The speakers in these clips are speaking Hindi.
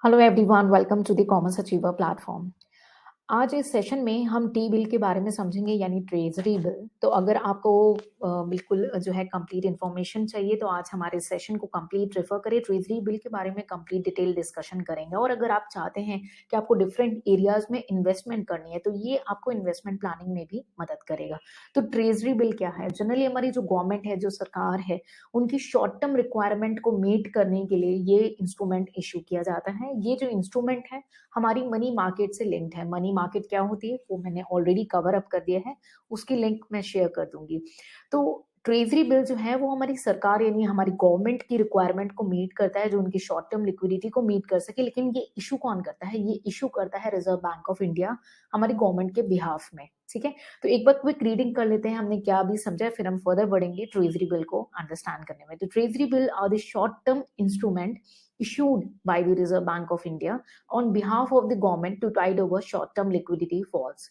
Hello everyone, welcome to the commerce achiever platform. आज इस सेशन में हम टी बिल के बारे में समझेंगे यानी ट्रेजरी बिल। तो अगर आपको बिल्कुल जो है कंप्लीट इन्फॉर्मेशन चाहिए तो आज हमारे सेशन को कंप्लीट रेफर करें। ट्रेजरी बिल के बारे में कंप्लीट डिटेल डिस्कशन करेंगे और अगर आप चाहते हैं कि आपको डिफरेंट एरियाज में इन्वेस्टमेंट करनी है तो ये आपको इन्वेस्टमेंट प्लानिंग में भी मदद करेगा। तो ट्रेजरी बिल क्या है? जनरली हमारी जो गवर्नमेंट है, जो सरकार है, उनकी शॉर्ट टर्म रिक्वायरमेंट को मीट करने के लिए ये इंस्ट्रूमेंट इशू किया जाता है। ये जो इंस्ट्रूमेंट है हमारी मनी मार्केट से लिंक्ड है। मनी मार्केट क्या होती है वो मैंने ऑलरेडी कवर अप कर दिया है, उसकी लिंक मैं शेयर कर दूंगी। तो ट्रेजरी बिल जो है वो हमारी सरकार यानी हमारी गवर्नमेंट की रिक्वायरमेंट को मीट करता है, जो उनकी शॉर्ट टर्म लिक्विडिटी को मीट कर सके। लेकिन ये इशू कौन करता है? ये इशू करता है रिजर्व बैंक ऑफ इंडिया हमारी गवर्नमेंट के बिहाफ में। ठीक है, तो एक बार क्विक रीडिंग कर लेते हैं हमने क्या भी समझा है, फिर हम फर्दर बढ़ेंगे ट्रेजरी बिल को अंडरस्टैंड करने में। तो treasury bill are the short term instrument issued by the Reserve Bank of India on behalf of the government to tide over short-term liquidity falls.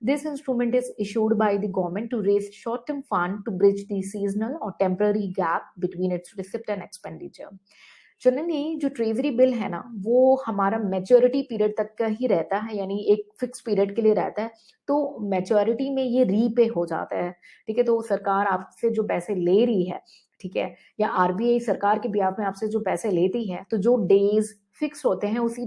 This instrument is issued by the government to raise short-term fund to bridge the seasonal or temporary gap between its receipt and expenditure. Generally जो ट्रेजरी बिल है ना वो हमारा मैच्योरिटी पीरियड तक का ही रहता है, यानी एक फिक्स पीरियड के लिए रहता है। तो मैच्योरिटी में ये रीपे हो जाता है। ठीक है, तो सरकार आपसे जो पैसे ले रही है, ठीक है, या आरबीआई सरकार के बिहाफ में आपसे जो पैसे लेती है, तो जो डेज फिक्स होते हैं उसी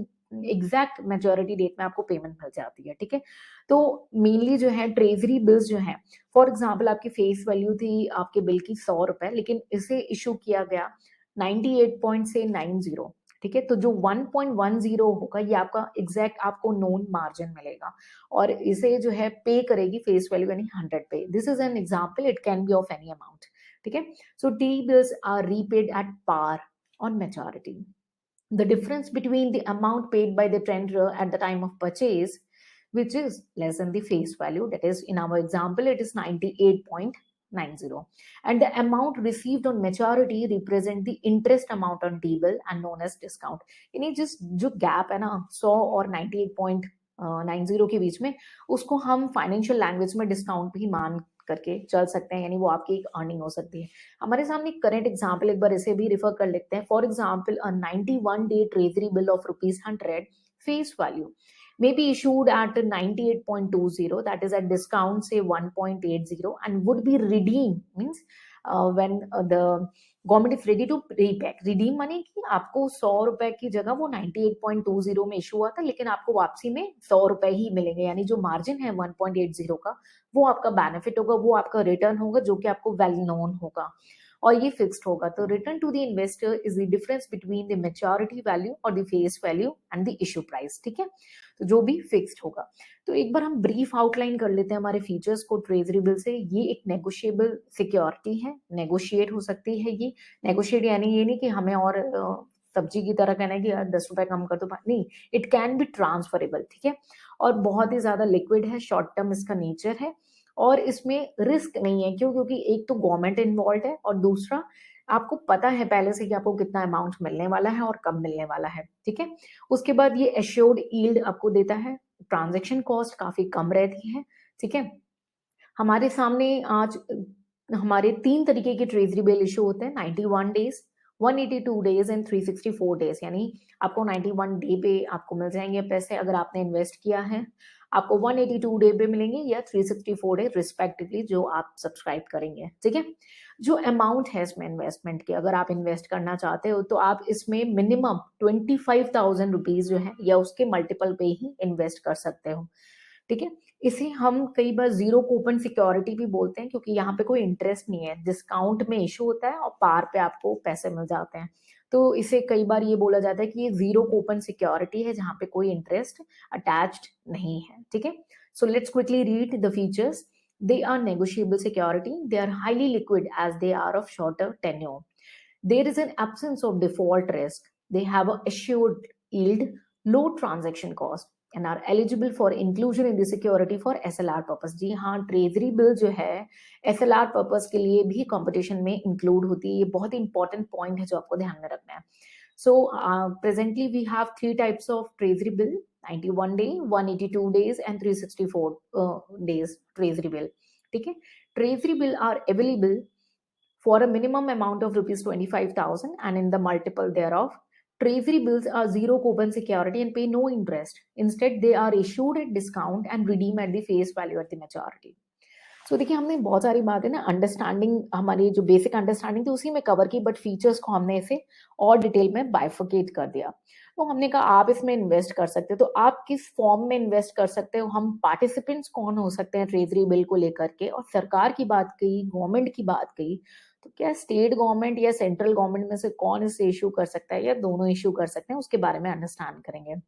एग्जैक्ट मेजोरिटी डेट में आपको पेमेंट मिल जाती है। ठीक है, तो मेनली जो है ट्रेजरी बिल्स जो है, फॉर एग्जांपल आपकी फेस वैल्यू थी आपके बिल की 100 रुपए, लेकिन इसे इशू किया गया 98.90। ठीक है, तो जो 1.10 होगा ये आपका एग्जैक्ट आपको नोन मार्जिन मिलेगा और इसे जो है पे करेगी फेस वैल्यू यानी 100 पे। This is an example, it can be of any amount. ठीक है, so T bills are repaid at par on maturity. The difference between the amount paid by the tenderer at the time of purchase, which is less than the face value, that is in our example it is 98.90, and the amount received on maturity represent the interest amount on T bill and known as discount. यानी जिस जो गैप है ना 100 और 98.90 के बीच में, उसको हम फाइनेंशियल लैंग्वेज में डिस्काउंट भी मान करके चल सकते हैं, यानी वो आपकी एक अर्निंग हो सकती है। हमारे सामने करंट एग्जांपल एक बार इसे भी रिफर कर लेते हैं। For example a 91 day treasury bill of ₹100 face value may be issued at 98.20, that is at discount say 1.80, and would be redeemed means when the government is ready to repay. Redeem माने कि आपको 100 रुपए की जगह वो 98.20 में इशू हुआ था, लेकिन आपको वापसी में 100 रुपए ही मिलेंगे, यानी जो मार्जिन है 1.80 का वो आपका बेनिफिट होगा, वो आपका रिटर्न होगा जो कि आपको वेल नोन होगा और ये फिक्स्ड होगा। तो return to the investor is the difference between the maturity value और the face value and the issue price. ठीक है, तो जो भी फिक्स्ड होगा। तो एक बार हम ब्रीफ आउटलाइन कर लेते हैं हमारे फीचर्स को ट्रेजरी बिल से। ये एक नेगोशिएबल सिक्योरिटी है, नेगोशिएट हो सकती है। ये नेगोशिएट यानी ये नहीं कि हमें और सब्जी की तरह कहना है कि यार 10 रुपए कम कर दो, नहीं, इट कैन बी ट्रांसफरेबल। ठीक है, और बहुत ही ज्यादा लिक्विड है, शॉर्ट टर्म इसका नेचर है और इसमें रिस्क नहीं है। क्यों? क्योंकि एक तो गवर्नमेंट इन्वॉल्व है और दूसरा आपको पता है पहले से कि आपको कितना अमाउंट मिलने वाला है और कब मिलने वाला है। ठीक है, उसके बाद ये एश्योर्ड यील्ड आपको देता है, ट्रांजैक्शन कॉस्ट काफी कम रहती है। ठीक है, हमारे सामने आज हमारे 3 तरीके के ट्रेजरी बिल इशू होते हैं, 91 डेज, 182 डेज एंड 364 डेज। यानी आपको 91 डे पे आपको मिल जाएंगे पैसे अगर आपने इन्वेस्ट किया है, आपको 182 डे पे मिलेंगे या 364 डे रिस्पेक्टिवली जो आप सब्सक्राइब करेंगे। ठीक है, जो अमाउंट है इसमें इन्वेस्टमेंट की, अगर आप इन्वेस्ट करना चाहते हो तो आप इसमें मिनिमम 25,000 रुपीज जो है या उसके मल्टीपल पे ही इन्वेस्ट कर सकते हो। ठीक है, इसे हम कई बार जीरो कूपन सिक्योरिटी भी बोलते हैं क्योंकि यहाँ पे कोई इंटरेस्ट नहीं है, डिस्काउंट में इशू होता है और पार पे आपको पैसे मिल जाते हैं। तो इसे कई बार ये बोला जाता है कि ये जीरो कूपन सिक्योरिटी है जहाँ पे कोई इंटरेस्ट अटैच्ड नहीं है। ठीक है, so let's quickly read the features. They are negotiable security, they are highly liquid as they are of shorter tenure, there is an absence of default risk, they have a assured yield, low transaction cost and are eligible for inclusion in the security for SLR purpose। जी हाँ, ट्रेजरी बिल जो है SLR पर्पस के लिए भी कंपटीशन में इंक्लूड होती है। ये बहुत ही इंपॉर्टेंट पॉइंट है जो आपको ध्यान में रखना है। So presently we have 3 types of treasury bill, 91 day, 182 days and 364 days treasury bill. ठीक है, treasury bill are available for a minimum amount of rupees 25,000 and in the multiple thereof Treasury bills are zero coupon security and pay no interest. Instead, they are issued at discount and redeem at the face value at the maturity. सो देखिए हमने बहुत सारी बातें ना अंडरस्टैंडिंग हमारी जो बेसिक अंडरस्टैंडिंग थी उसी में कवर की, बट फीचर्स को हमने इसे और डिटेल में बाइफरकेट कर दिया। तो हमने कहा आप इसमें इन्वेस्ट कर सकते हो, तो आप किस फॉर्म में इन्वेस्ट कर सकते हो, हम पार्टिसिपेंट्स कौन हो सकते हैं ट्रेजरी बिल को लेकर के, और सरकार की बात कही, गवर्नमेंट की बात कही, तो क्या स्टेट गवर्नमेंट या सेंट्रल गवर्नमेंट में से कौन इसे इशू कर सकता है या दोनों इशू कर सकते हैं, उसके बारे में अंडरस्टैंड करेंगे।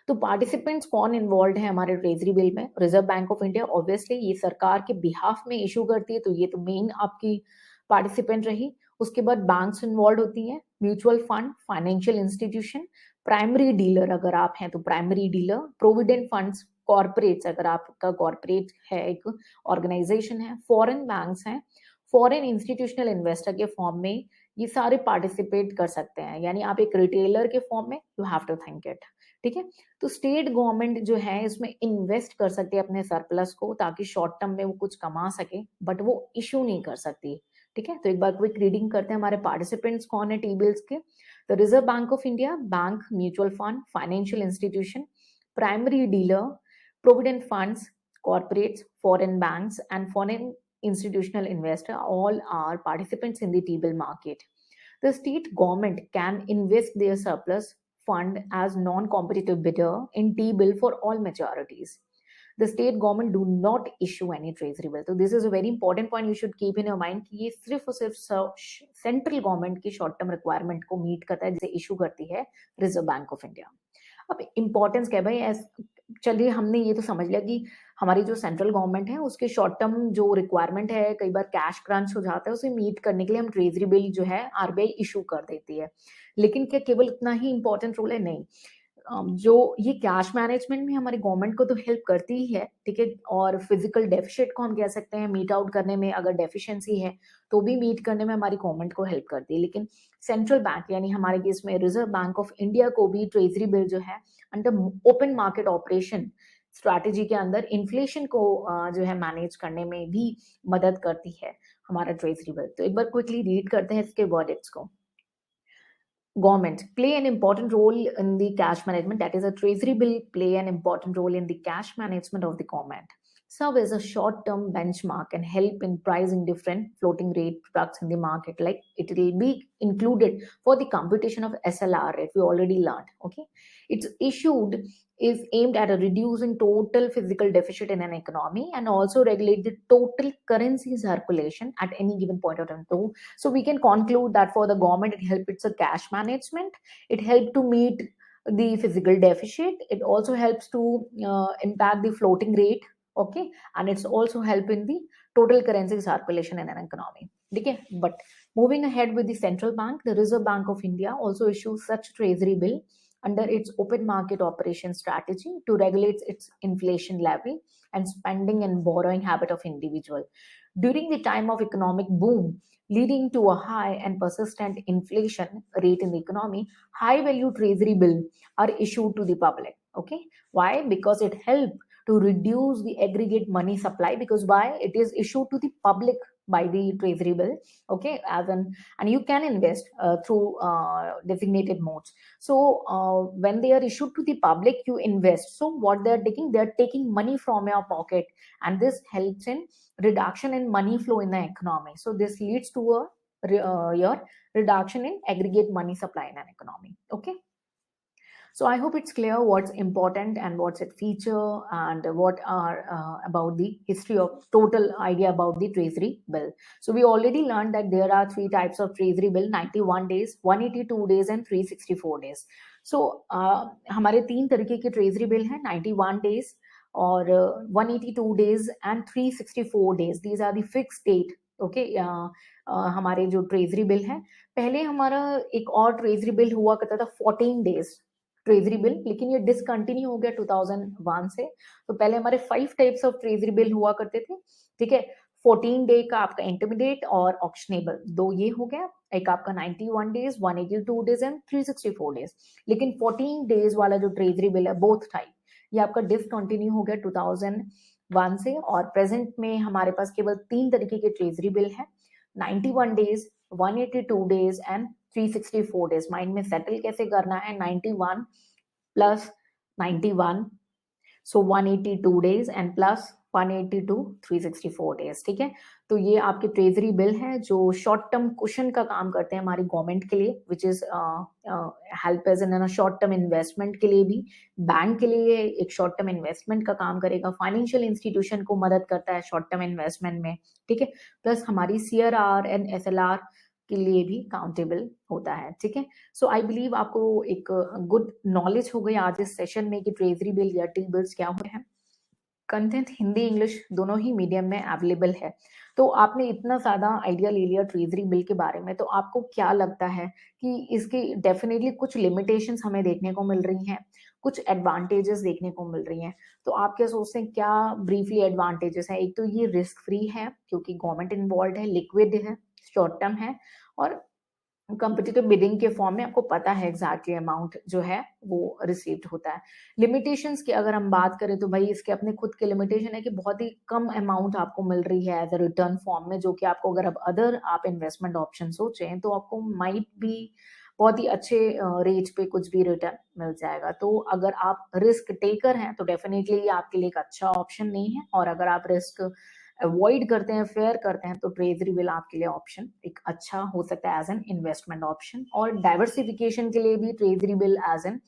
तो पार्टिसिपेंट्स कौन इन्वॉल्व है हमारे ट्रेजरी बिल में? Reserve bank of India, obviously ये सरकार के बिहाफ में इशू करती है, तो ये तो मेन आपकी पार्टिसिपेंट रही। उसके बाद बैंक्स इन्वॉल्व होती हैं, mutual fund, financial institution, primary dealer अगर आप हैं तो primary dealer, provident funds, corporates अगर आपका कॉर्पोरेट है, एक ऑर्गेनाइजेशन है, फॉरेन बैंक्स हैं, फॉरेन इंस्टीट्यूशनल इन्वेस्टर के फॉर्म में ये सारे पार्टिसिपेट कर सकते हैं, यानी आप एक रिटेलर के फॉर्म में, you have to think it, ठीक है। तो स्टेट गवर्नमेंट जो है इसमें इन्वेस्ट कर सकते हैं अपने सरप्लस को, ताकि शॉर्ट टर्म में वो कुछ कमा सके, बट वो इशू नहीं कर सकती, ठीक है। तो एक बार क्विक रीडिंग करते हैं हमारे पार्टिसिपेंट्स कौन है टी बिल्स के। तो reserve bank of India, bank, mutual fund, financial institution, primary dealer, provident funds, corporates, foreign banks, and foreign institutional investor all are participants in the T-bill market. The state government can invest their surplus fund as non-competitive bidder in T-bill for all maturities. The state government do not issue any treasury bill. So this is a very important point you should keep in your mind कि ये सिर्फ और सिर्फ सेंट्रल गवर्नमेंट की शॉर्ट टर्म रिक्वायरमेंट को मीट करता है, जिसे इशू करती है रिजर्व बैंक ऑफ इंडिया। अब इम्पोर्टेंस क्या है भाई, चलिए हमने ये तो समझ लिया कि हमारी जो सेंट्रल गवर्नमेंट है उसके शॉर्ट टर्म जो रिक्वायरमेंट है, कई बार कैश क्रंच हो जाता है, उसे मीट करने के लिए हम ट्रेजरी बिल जो है आरबीआई इशू कर देती है। लेकिन क्या केवल इतना ही इंपॉर्टेंट रोल है? नहीं, जो ये कैश मैनेजमेंट में हमारी गवर्नमेंट को तो हेल्प करती ही है, ठीक है, और फिजिकल डेफिसिट को हम कह सकते हैं मीट आउट करने में, अगर डेफिशिएंसी है तो भी मीट करने में हमारी गवर्नमेंट को हेल्प करती है। लेकिन सेंट्रल बैंक यानी हमारे केस में रिजर्व बैंक ऑफ इंडिया को भी ट्रेजरी बिल जो है under open market operation strategy के अंदर इन्फ्लेशन को जो है मैनेज करने में भी मदद करती है हमारा ट्रेजरी बिल। तो एक बार क्विकली रीड करते हैं इसके वर्डिक्स को। Government play an important role in the cash management, that is a treasury bill play an important role in the cash management of the government, serve as a short term benchmark and help in pricing different floating rate products in the market, like it will be included for the computation of SLR rate, we already learned, okay. It's issued is aimed at reducing total physical deficit in an economy and also regulate the total currency circulation at any given point of time. So we can conclude that for the government, it helps its cash management, it helps to meet the physical deficit, it also helps to impact the floating rate, okay, and it's also help in the total currency circulation in an economy, okay. But moving ahead with the central bank, the Reserve Bank of India also issues such treasury bill under its open market operation strategy to regulate its inflation level and spending and borrowing habit of individual. During the time of economic boom, leading to a high and persistent inflation rate in the economy, high value treasury bill are issued to the public. Okay, why? Because it help to reduce the aggregate money supply, because why? It is issued to the public by the treasury bill, okay, and you can invest through designated modes. So when they are issued to the public, you invest. So what they are taking money from your pocket, and this helps in reduction in money flow in the economy. So this leads to your reduction in aggregate money supply in an economy, okay. So I hope it's clear what's important and what's its feature and what are about the history of total idea about the treasury bill. So we already learned that there are three types of treasury bill: 91 days, 182 days and 364 days. So हमारे तीन तरीके के treasury bill हैं, 91 days और 182 days and 364 days. These are the fixed date, okay. हमारे जो ट्रेजरी बिल है, पहले हमारा एक और ट्रेजरी बिल हुआ करता था 14 डेज ट्रेजरी बिल, लेकिन ये डिसकंटिन्यू हो गया 2001 से। तो पहले हमारे 5 टाइप्स ऑफ ट्रेजरी बिल हुआ करते थे, ठीक है। 14 डे का आपका इंटरमीडिएट और ऑप्शनेबल, दो ये हो गया। एक आपका 91 डेज, 182 डेज एंड 364 डेज। लेकिन 14 डेज वाला जो ट्रेजरी बिल है, बोथ टाइप, ये आपका डिसकंटिन्यू हो गया 2001 से, और प्रेजेंट में हमारे पास केवल तीन तरीके के ट्रेजरी बिल है: 91 days, 182 days and 364 days, mind में सेटल कैसे करना है, 91 plus 91, so 182 days and plus 182 364 days, ठीक है। तो ये आपके ट्रेजरी बिल है जो शॉर्ट टर्म कुशन का काम करते हैं हमारी गवर्नमेंट के लिए, which is help as in short term investment के लिए भी, बैंक के लिए एक शॉर्ट टर्म इन्वेस्टमेंट का काम करेगा, फाइनेंशियल इंस्टीट्यूशन को मदद करता है शॉर्ट टर्म इन्वेस्टमेंट में, ठीक है। प्लस हमारी CRR एंड SLR के लिए भी काउंटेबल होता है, ठीक है। सो आई बिलीव आपको एक गुड नॉलेज हो गई आज इस सेशन में कि ट्रेजरी बिल या टी बिल्स क्या होते हैं। कंटेंट हिंदी इंग्लिश दोनों ही मीडियम में अवेलेबल है। तो आपने इतना ज़्यादा आइडिया ले लिया ट्रेजरी बिल के बारे में, तो आपको क्या लगता है कि इसकी डेफिनेटली कुछ लिमिटेशंस हमें देखने को मिल रही हैं, कुछ एडवांटेजेस देखने को मिल रही हैं। तो आप क्या सोचते हैं, क्या ब्रीफली एडवांटेजेस है? एक तो ये रिस्क फ्री है क्योंकि गवर्नमेंट इन्वॉल्व है, लिक्विड है, शॉर्ट टर्म है, और कॉम्पिटिटिव बिडिंग के फॉर्म में आपको पता है एग्जैक्टली अमाउंट जो है वो रिसीव्ड होता है। लिमिटेशंस की अगर हम बात करें तो भाई इसके अपने खुद के लिमिटेशन है कि बहुत ही कम अमाउंट आपको मिल रही है एज अ रिटर्न फॉर्म में, जो कि आपको अगर अब अदर आप इन्वेस्टमेंट ऑप्शन सोचें तो आपको माइट भी बहुत ही अच्छे रेट पे कुछ भी रिटर्न मिल जाएगा। तो अगर आप रिस्क टेकर हैं तो डेफिनेटली आपके लिए एक अच्छा ऑप्शन नहीं है, और अगर आप रिस्क अवॉइड करते हैं, फेयर करते हैं, तो ट्रेजरी बिल आपके लिए ऑप्शन एक अच्छा हो सकता है एज एन इन्वेस्टमेंट ऑप्शन, और डाइवर्सिफिकेशन के लिए भी ट्रेजरी बिल एज एन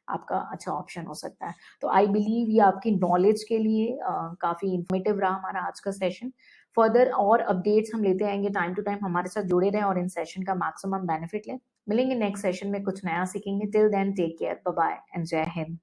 आपका अच्छा ऑप्शन हो सकता है। तो आई बिलीव ये आपकी नॉलेज के लिए काफी इंफॉर्मेटिव रहा हमारा आज का सेशन। फर्दर और अपडेट्स हम लेते आएंगे, टाइम टू टाइम हमारे साथ जुड़े रहें और इन सेशन का मैक्सिमम बेनिफिट लें। मिलेंगे नेक्स्ट सेशन में, कुछ नया सीखेंगे। Till then take care, bye bye and जय हिंद।